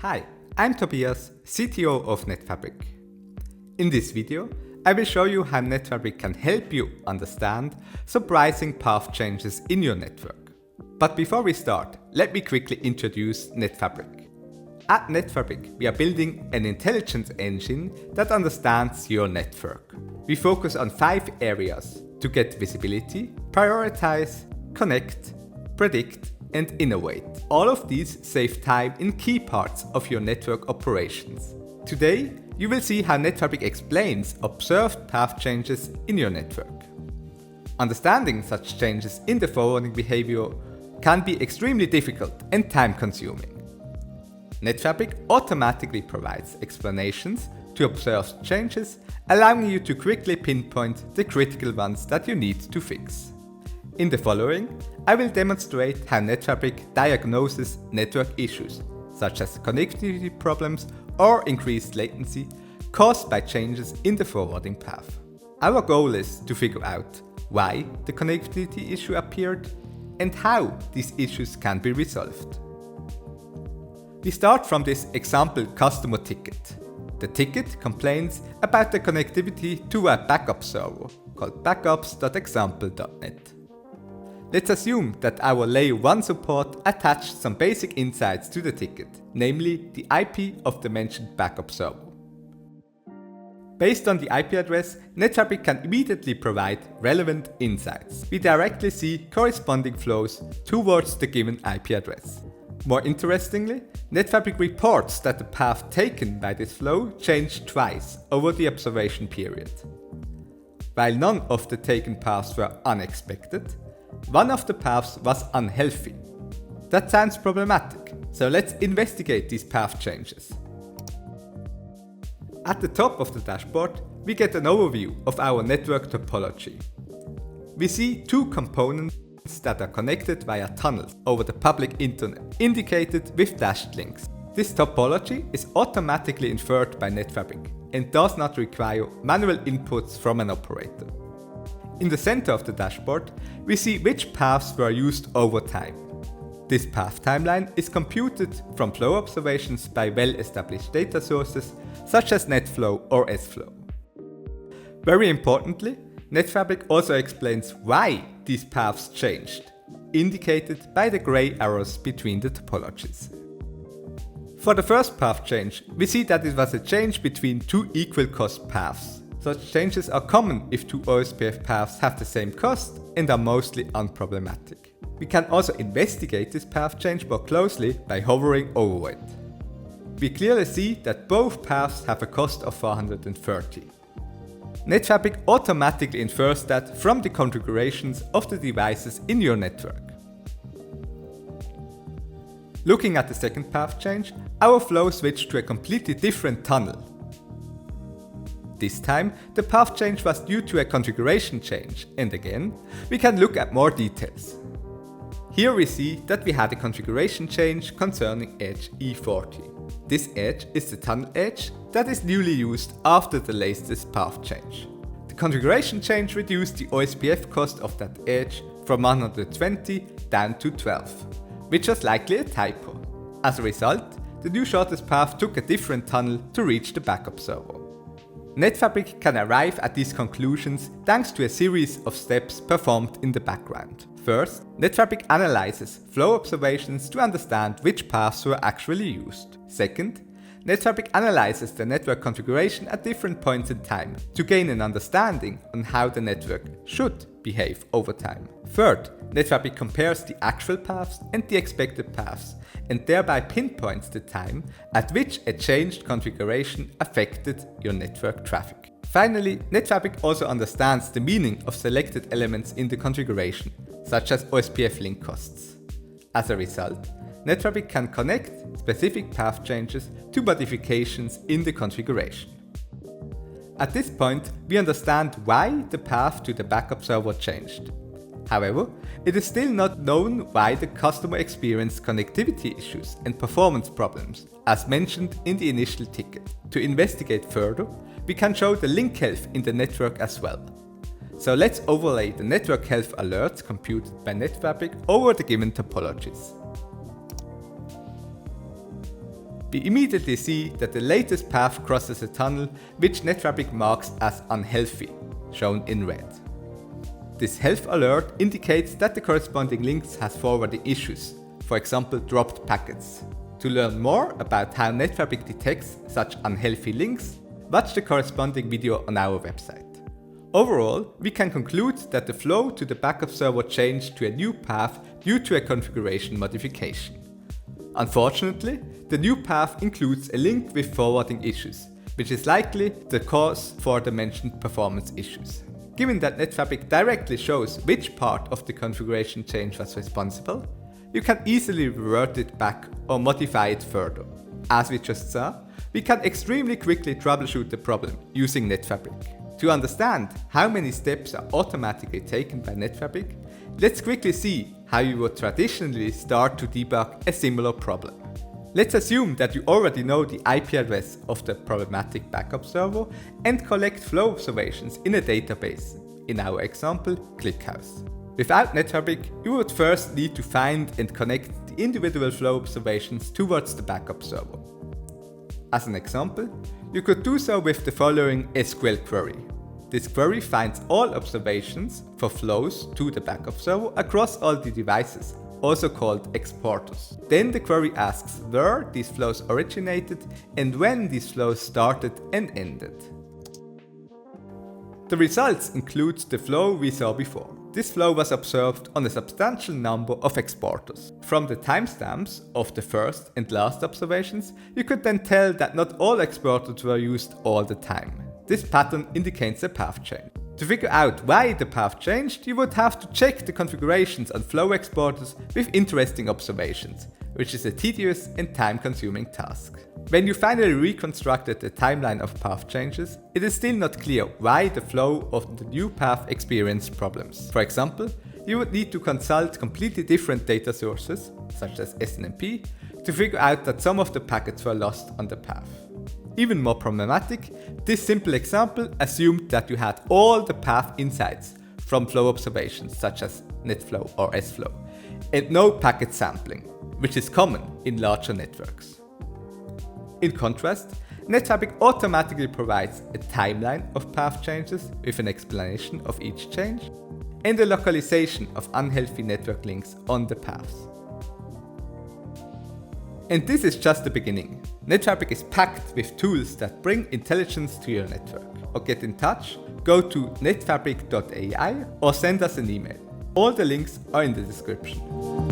Hi, I'm Tobias, CTO of NetFabric. In this video, I will show you how NetFabric can help you understand surprising path changes in your network. But before we start, let me quickly introduce NetFabric. At NetFabric, we are building an intelligence engine that understands your network. We focus on 5 areas to get visibility, prioritize, connect, predict, and innovate. All of these save time in key parts of your network operations. Today, you will see how NetFabric explains observed path changes in your network. Understanding such changes in the forwarding behavior can be extremely difficult and time-consuming. NetFabric automatically provides explanations to observed changes, allowing you to quickly pinpoint the critical ones that you need to fix. In the following, I will demonstrate how NetFabric diagnoses network issues, such as connectivity problems or increased latency caused by changes in the forwarding path. Our goal is to figure out why the connectivity issue appeared and how these issues can be resolved. We start from this example customer ticket. The ticket complains about the connectivity to a backup server called backups.example.net. Let's assume that our layer 1 support attached some basic insights to the ticket, namely the IP of the mentioned backup server. Based on the IP address, NetFabric can immediately provide relevant insights. We directly see corresponding flows towards the given IP address. More interestingly, NetFabric reports that the path taken by this flow changed twice over the observation period. While none of the taken paths were unexpected, one of the paths was unhealthy. That sounds problematic, so let's investigate these path changes. At the top of the dashboard, we get an overview of our network topology. We see 2 components that are connected via tunnels over the public internet, indicated with dashed links. This topology is automatically inferred by NetFabric and does not require manual inputs from an operator. In the center of the dashboard, we see which paths were used over time. This path timeline is computed from flow observations by well-established data sources such as NetFlow or SFlow. Very importantly, NetFabric also explains why these paths changed, indicated by the gray arrows between the topologies. For the first path change, we see that it was a change between 2 equal cost paths. Such changes are common if 2 OSPF paths have the same cost and are mostly unproblematic. We can also investigate this path change more closely by hovering over it. We clearly see that both paths have a cost of 430. NetFabric automatically infers that from the configurations of the devices in your network. Looking at the second path change, our flow switched to a completely different tunnel. This time, the path change was due to a configuration change, and again, we can look at more details. Here we see that we had a configuration change concerning edge E40. This edge is the tunnel edge that is newly used after the latest path change. The configuration change reduced the OSPF cost of that edge from 120 down to 12, which was likely a typo. As a result, the new shortest path took a different tunnel to reach the backup server. NetFabric can arrive at these conclusions thanks to a series of steps performed in the background. First, NetFabric analyzes flow observations to understand which paths were actually used. Second, NetFabric analyzes the network configuration at different points in time to gain an understanding on how the network should behave over time. Third, NetFabric compares the actual paths and the expected paths and thereby pinpoints the time at which a changed configuration affected your network traffic. Finally, NetFabric also understands the meaning of selected elements in the configuration, such as OSPF link costs. As a result, NetFabric can connect specific path changes to modifications in the configuration. At this point, we understand why the path to the backup server changed. However, it is still not known why the customer experienced connectivity issues and performance problems, as mentioned in the initial ticket. To investigate further, we can show the link health in the network as well. So let's overlay the network health alerts computed by NetFabric over the given topologies. we immediately see that the latest path crosses a tunnel which NetFabric marks as unhealthy, shown in red. This health alert indicates that the corresponding links has forwarding issues, for example dropped packets. To learn more about how NetFabric detects such unhealthy links, watch the corresponding video on our website. Overall, we can conclude that the flow to the backup server changed to a new path due to a configuration modification. Unfortunately, the new path includes a link with forwarding issues, which is likely the cause for the mentioned performance issues. Given that NetFabric directly shows which part of the configuration change was responsible, you can easily revert it back or modify it further. As we just saw, we can extremely quickly troubleshoot the problem using NetFabric. To understand how many steps are automatically taken by NetFabric, let's quickly see how you would traditionally start to debug a similar problem. Let's assume that you already know the IP address of the problematic backup server and collect flow observations in a database, in our example, ClickHouse. Without NetFabric, you would first need to find and connect the individual flow observations towards the backup server. As an example, you could do so with the following SQL query. This query finds all observations for flows to the backup server across all the devices, also called exporters. Then the query asks where these flows originated and when these flows started and ended. The results include the flow we saw before. This flow was observed on a substantial number of exporters. From the timestamps of the first and last observations, you could then tell that not all exporters were used all the time. This pattern indicates a path change. To figure out why the path changed, you would have to check the configurations on flow exporters with interesting observations, which is a tedious and time-consuming task. When you finally reconstructed the timeline of path changes, it is still not clear why the flow of the new path experienced problems. For example, you would need to consult completely different data sources, such as SNMP, to figure out that some of the packets were lost on the path. Even more problematic, this simple example assumed that you had all the path insights from flow observations such as NetFlow or SFlow, and no packet sampling, which is common in larger networks. In contrast, NetFabric automatically provides a timeline of path changes with an explanation of each change and a localization of unhealthy network links on the paths. And this is just the beginning. NetFabric is packed with tools that bring intelligence to your network. Or get in touch, go to netfabric.ai or send us an email. All the links are in the description.